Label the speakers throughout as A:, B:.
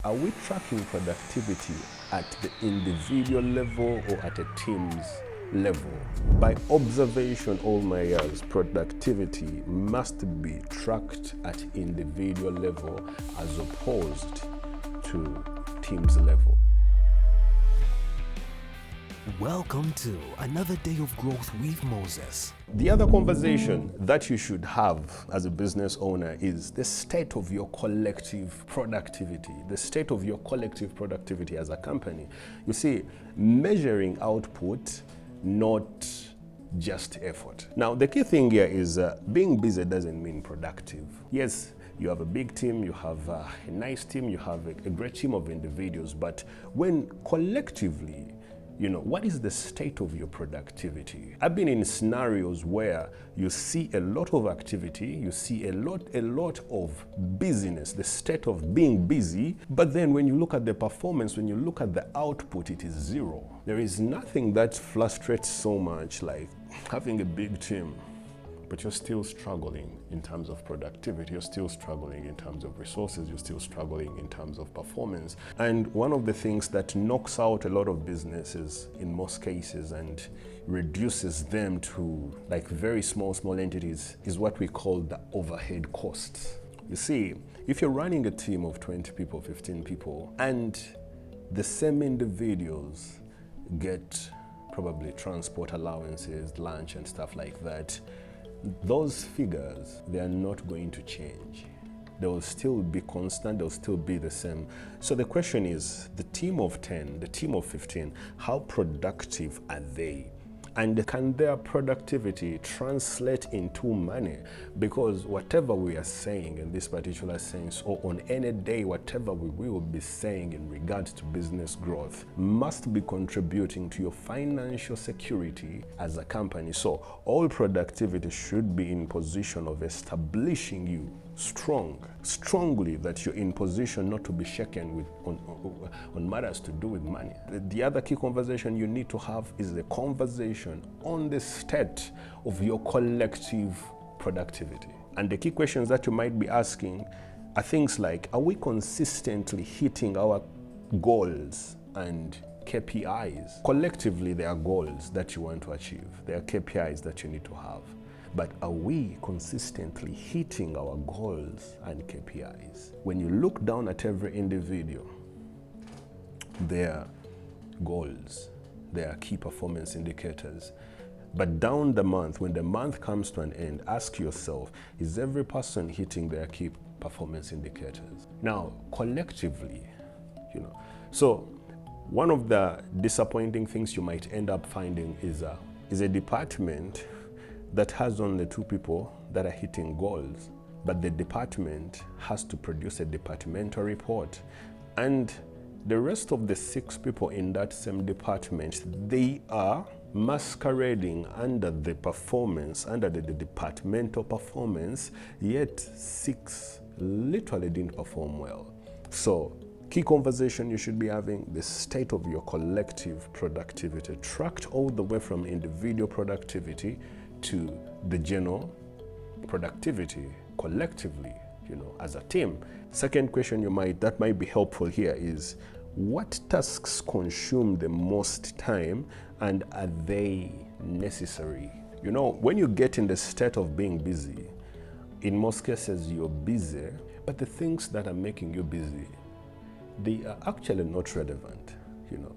A: Are we tracking productivity at the individual level or at a team's level? By observation all my years, productivity must be tracked at individual level as opposed to team's level.
B: Welcome to another day of growth with Moses.
A: The other conversation that you should have as a business owner is the state of your collective productivity, the state of your collective productivity as a company. You see, measuring output, not just effort. Now, the key thing here is being busy doesn't mean productive. Yes, you have a big team, you have a nice team, you have a great team of individuals, but when collectively, what is the state of your productivity? I've been in scenarios where you see a lot of activity, you see a lot of busyness, the state of being busy, but then when you look at the performance, when you look at the output, it is zero. There is nothing that frustrates so much like having a big team, but you're still struggling in terms of productivity, you're still struggling in terms of resources, you're still struggling in terms of performance. And one of the things that knocks out a lot of businesses in most cases and reduces them to like very small entities is what we call the overhead costs. You see, if you're running a team of 20 people, 15 people, and the same individuals get probably transport allowances, lunch and stuff like that, those figures, they are not going to change. They will still be constant, they'll still be the same. So the question is, the team of 10, the team of 15, how productive are they? And can their productivity translate into money? Because whatever we are saying in this particular sense, or on any day, whatever we will be saying in regards to business growth must be contributing to your financial security as a company. So all productivity should be in position of establishing you strongly, that you're in position not to be shaken with on matters to do with money. The other key conversation you need to have is the conversation on the state of your collective productivity. And the key questions that you might be asking are things like, are we consistently hitting our goals and KPIs? Collectively, there are goals that you want to achieve. There are KPIs that you need to have. But are we consistently hitting our goals and KPIs? When you look down at every individual, their goals, their key performance indicators. But down the month, when the month comes to an end, ask yourself, is every person hitting their key performance indicators? Now, collectively, so one of the disappointing things you might end up finding is a department that has only 2 people that are hitting goals, but the department has to produce a departmental report. And the rest of the 6 people in that same department, they are masquerading under the performance, under the departmental performance, yet 6 literally didn't perform well. So, key conversation you should be having, the state of your collective productivity, tracked all the way from individual productivity to the general productivity collectively, as a team. Second question that might be helpful here is, what tasks consume the most time and are they necessary? When you get in the state of being busy, in most cases you're busy, but the things that are making you busy, they are actually not relevant.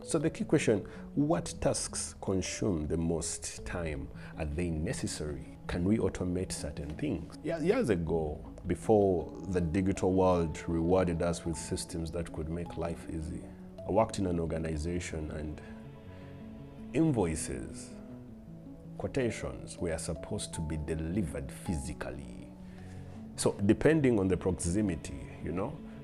A: So the key question, what tasks consume the most time? Are they necessary? Can we automate certain things? Years ago, before the digital world rewarded us with systems that could make life easy, I worked in an organization and invoices, quotations were supposed to be delivered physically. So depending on the proximity,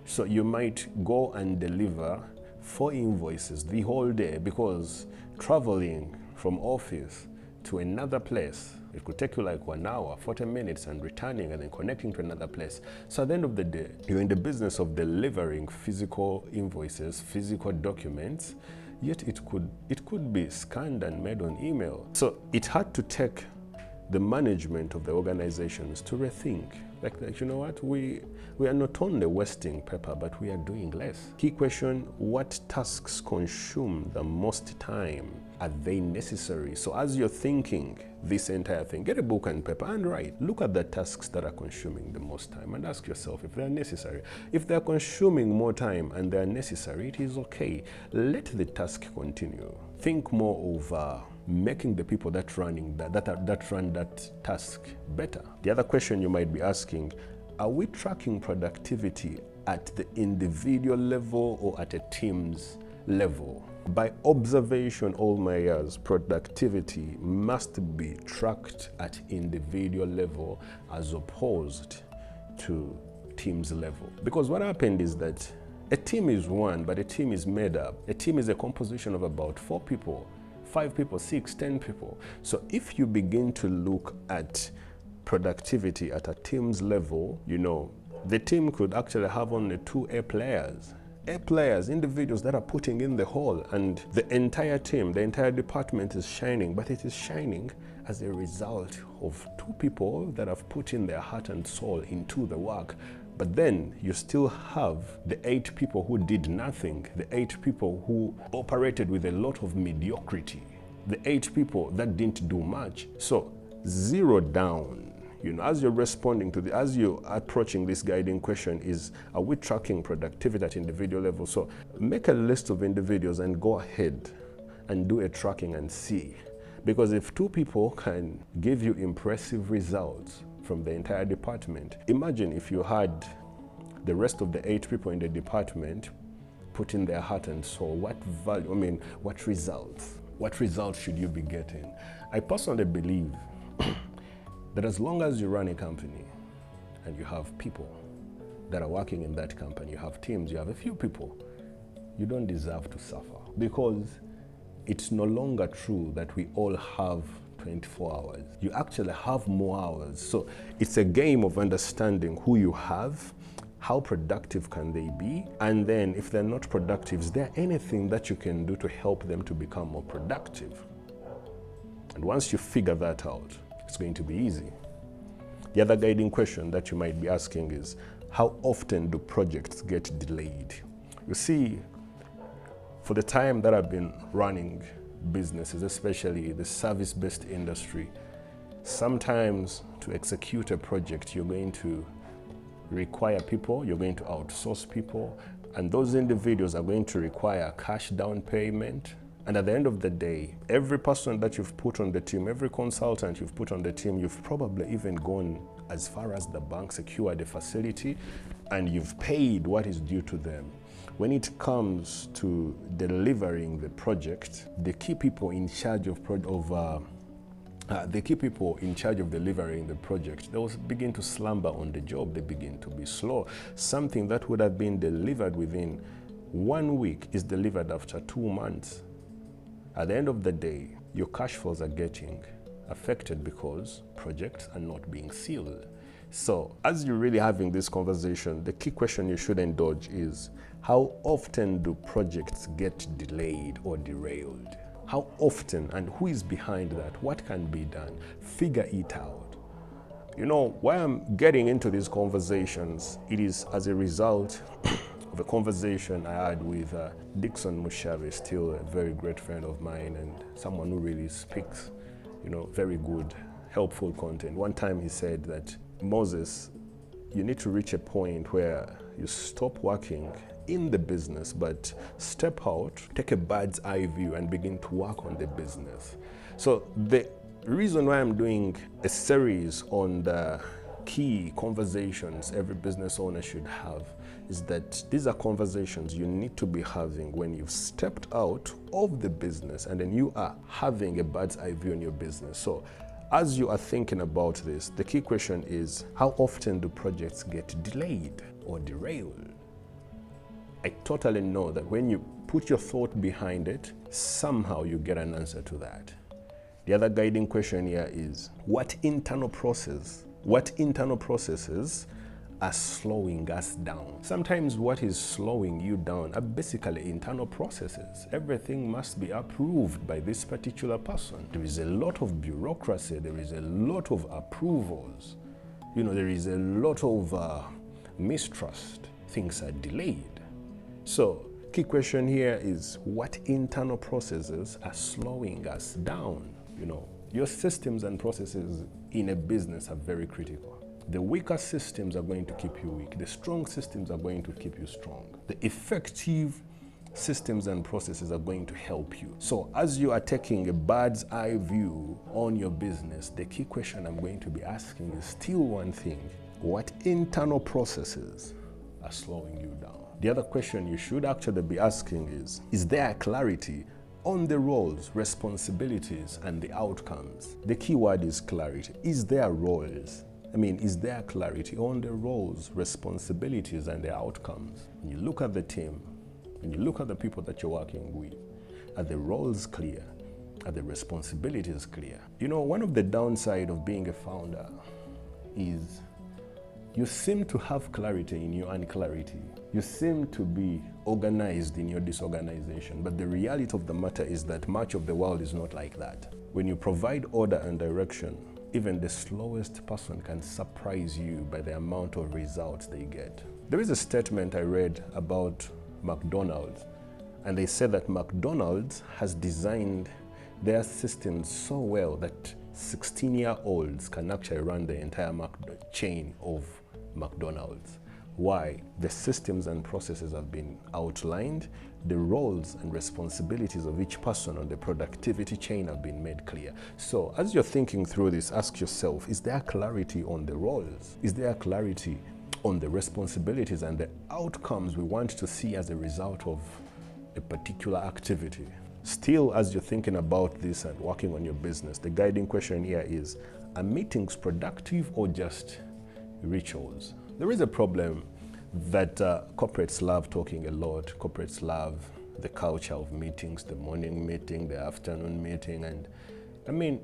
A: so you might go and deliver 4 invoices the whole day, because traveling from office to another place, it could take you like 1 hour, 40 minutes, and returning and then connecting to another place. So at the end of the day, you're in the business of delivering physical invoices, physical documents, yet it could be scanned and made on email. So it had to take the management of the organizations to rethink Like, you know what, we are not only wasting paper, but we are doing less. Key question, what tasks consume the most time? Are they necessary? So as you're thinking this entire thing, get a book and paper and write. Look at the tasks that are consuming the most time and ask yourself if they're necessary. If they're consuming more time and they're necessary, it is okay. Let the task continue. Think more over making the people that run that task better. The other question you might be asking, are we tracking productivity at the individual level or at a team's level? By observation all my years, productivity must be tracked at individual level as opposed to team's level. Because what happened is that a team is one, but a team is made up. A team is a composition of about 4 people, 5 people, 6, 10 people. So if you begin to look at productivity at a team's level, you know, the team could actually have only 2 A players. A players, individuals that are putting in the whole, and the entire team, the entire department is shining, but it is shining as a result of 2 people that have put in their heart and soul into the work. But then you still have the 8 people who did nothing, the 8 people who operated with a lot of mediocrity, the 8 people that didn't do much. So zero down. You know, as you're responding to as you're approaching this guiding question is, are we tracking productivity at individual level? So make a list of individuals and go ahead and do a tracking and see. Because if 2 people can give you impressive results from the entire department, imagine if you had the rest of the 8 people in the department put in their heart and soul. What value, what results should you be getting? I personally believe that as long as you run a company and you have people that are working in that company, you have teams, you have a few people, you don't deserve to suffer, because it's no longer true that we all have 24 hours. You actually have more hours. So it's a game of understanding who you have, how productive can they be, and then if they're not productive, is there anything that you can do to help them to become more productive? And once you figure that out, it's going to be easy. The other guiding question that you might be asking is, how often do projects get delayed? You see, for the time that I've been running businesses, especially the service-based industry, sometimes to execute a project, you're going to require people, you're going to outsource people, and those individuals are going to require cash down payment. And at the end of the day, every person that you've put on the team, every consultant you've put on the team, you've probably even gone as far as the bank, secured a facility, and you've paid what is due to them. When it comes to delivering the project, the key people in charge of delivering the project, they will begin to slumber on the job. They begin to be slow. Something that would have been delivered within 1 week is delivered after 2 months. At the end of the day, your cash flows are getting affected because projects are not being sealed. So as you're really having this conversation, the key question you should indulge is, how often do projects get delayed or derailed? How often, and who is behind that? What can be done? Figure it out. You know, why I'm getting into these conversations, it is as a result of a conversation I had with Dixon Mushave, still a very great friend of mine and someone who really speaks, you know, very good, helpful content. One time he said that, Moses, you need to reach a point where you stop working in the business, but step out, take a bird's eye view and begin to work on the business. So the reason why I'm doing a series on the key conversations every business owner should have is that these are conversations you need to be having when you've stepped out of the business and then you are having a bird's eye view on your business. So as you are thinking about this, the key question is, how often do projects get delayed or derailed? I totally know that when you put your thought behind it, somehow you get an answer to that. The other guiding question here is, what internal processes are slowing us down? Sometimes what is slowing you down are basically internal processes. Everything must be approved by this particular person. There is a lot of bureaucracy, there is a lot of approvals. there is a lot of mistrust. Things are delayed. So, key question here is, what internal processes are slowing us down? Your systems and processes in a business are very critical. The weaker systems are going to keep you weak. The strong systems are going to keep you strong. The effective systems and processes are going to help you. So as you are taking a bird's eye view on your business, the key question I'm going to be asking is still one thing: what internal processes are slowing you down? The other question you should actually be asking is there clarity on the roles, responsibilities, and the outcomes? The key word is clarity. Is there roles? Is there clarity on the roles, responsibilities, and the outcomes? When you look at the team, when you look at the people that you're working with, are the roles clear? Are the responsibilities clear? One of the downside of being a founder is you seem to have clarity in your unclarity. You seem to be organized in your disorganization, but the reality of the matter is that much of the world is not like that. When you provide order and direction, even the slowest person can surprise you by the amount of results they get. There is a statement I read about McDonald's, and they said that McDonald's has designed their systems so well that 16-year-olds can actually run the entire chain of McDonald's. Why? The systems and processes have been outlined, the roles and responsibilities of each person on the productivity chain have been made clear. So as you're thinking through this, ask yourself, is there clarity on the roles? Is there clarity on the responsibilities and the outcomes we want to see as a result of a particular activity? Still, as you're thinking about this and working on your business, the guiding question here is, are meetings productive or just rituals? There is a problem that corporates love talking a lot. Corporates love the culture of meetings, the morning meeting, the afternoon meeting. And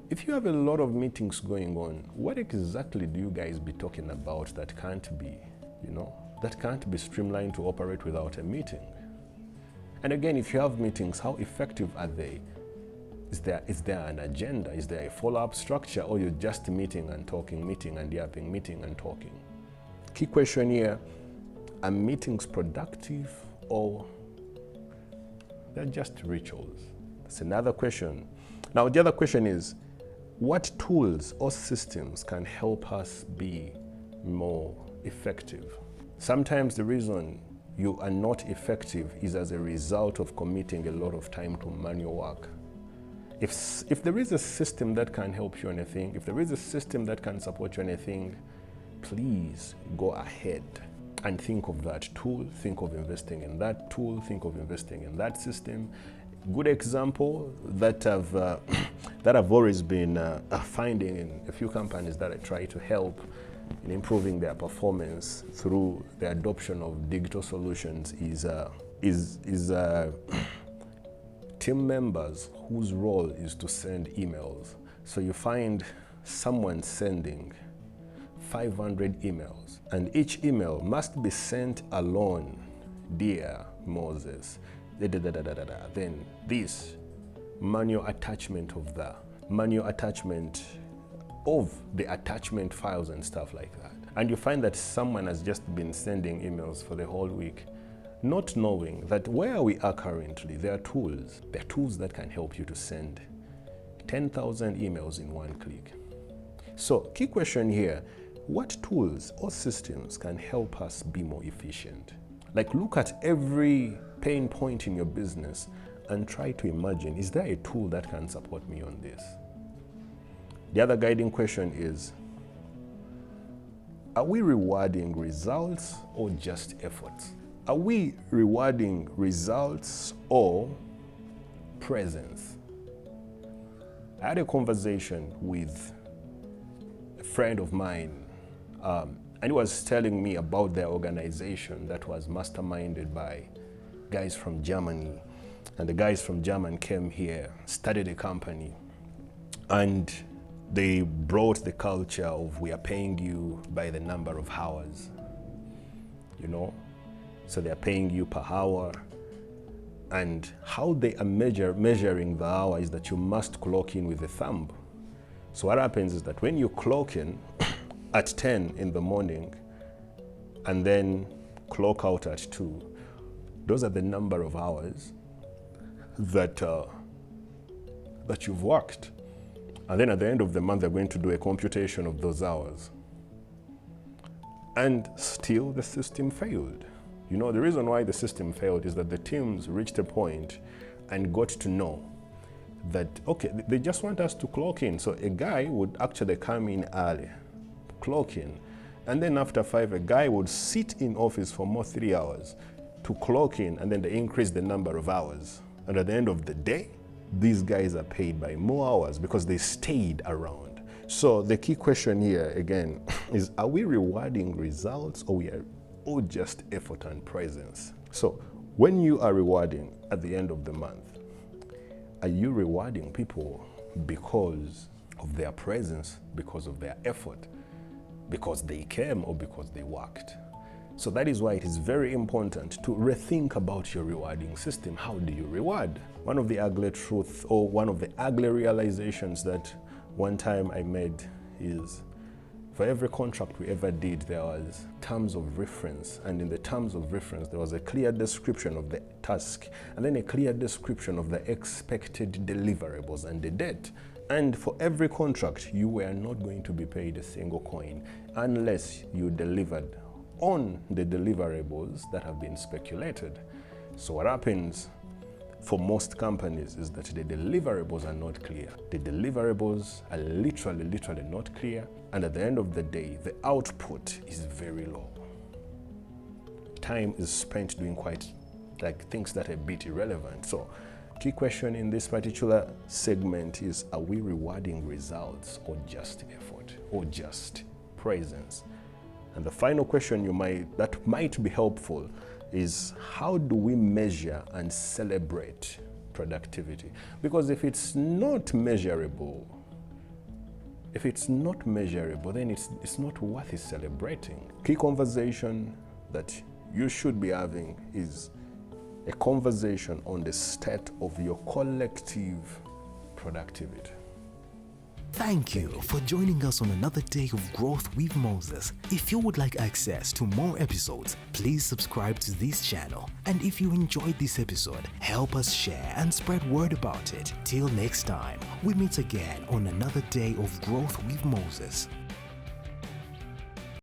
A: if you have a lot of meetings going on, what exactly do you guys be talking about that can't be, that can't be streamlined to operate without a meeting? And again, if you have meetings, how effective are they? Is there an agenda? Is there a follow-up structure? Or you're just meeting and talking, meeting and yapping, meeting and talking? Key question here, are meetings productive or they're just rituals? That's another question. Now, the other question is, what tools or systems can help us be more effective? Sometimes the reason you are not effective is as a result of committing a lot of time to manual work. If there is a system that can help you on a thing, if there is a system that can support you on a thing, please go ahead and think of that tool, think of investing in that tool, think of investing in that system. Good example that I've always been finding in a few companies that I try to help in improving their performance through the adoption of digital solutions is team members whose role is to send emails. So you find someone sending 500 emails, and each email must be sent alone. Dear Moses, then this manual attachment of the manual attachment of the attachment files and stuff like that. And you find that someone has just been sending emails for the whole week, not knowing that where we are currently, there are tools that can help you to send 10,000 emails in one click. So, key question here, what tools or systems can help us be more efficient? Like, look at every pain point in your business and try to imagine, is there a tool that can support me on this? The other guiding question is, are we rewarding results or just efforts? Are we rewarding results or presence? I had a conversation with a friend of mine, and he was telling me about their organization that was masterminded by guys from Germany. And the guys from Germany came here, started a company, and they brought the culture of, we are paying you by the number of hours, So they're paying you per hour. And how they are measuring the hour is that you must clock in with a thumb. So what happens is that when you clock in, at 10 in the morning and then clock out at 2, those are the number of hours that you've worked. And then at the end of the month, they're going to do a computation of those hours. And still the system failed. You know, the reason why the system failed is that the teams reached a point and got to know that, okay, they just want us to clock in. So a guy would actually come in early, clock in, and then after 5, a guy would sit in office for more 3 hours to clock in, and then they increase the number of hours. And at the end of the day, these guys are paid by more hours because they stayed around. So the key question here again is, are we rewarding results or just effort and presence? So when you are rewarding at the end of the month, are you rewarding people because of their presence, because of their effort, because they came, or because they worked? So that is why it is very important to rethink about your rewarding system. How do you reward? One of the ugly truths, or one of the ugly realizations that one time I made is, for every contract we ever did, there was terms of reference. And in the terms of reference, there was a clear description of the task, and then a clear description of the expected deliverables and the date. And for every contract, you were not going to be paid a single coin unless you delivered on the deliverables that have been speculated. So what happens for most companies is that the deliverables are not clear. The deliverables are literally not clear. And at the end of the day, the output is very low. Time is spent doing things that are a bit irrelevant. So key question in this particular segment is, are we rewarding results or just effort or just presence? And the final question that might be helpful is, how do we measure and celebrate productivity? Because if it's not measurable, then it's not worth celebrating. Key conversation that you should be having is a conversation on the state of your collective productivity.
B: Thank you for joining us on another day of Growth with Moses. If you would like access to more episodes, please subscribe to this channel. And if you enjoyed this episode, help us share and spread word about it. Till next time, we meet again on another day of Growth with Moses.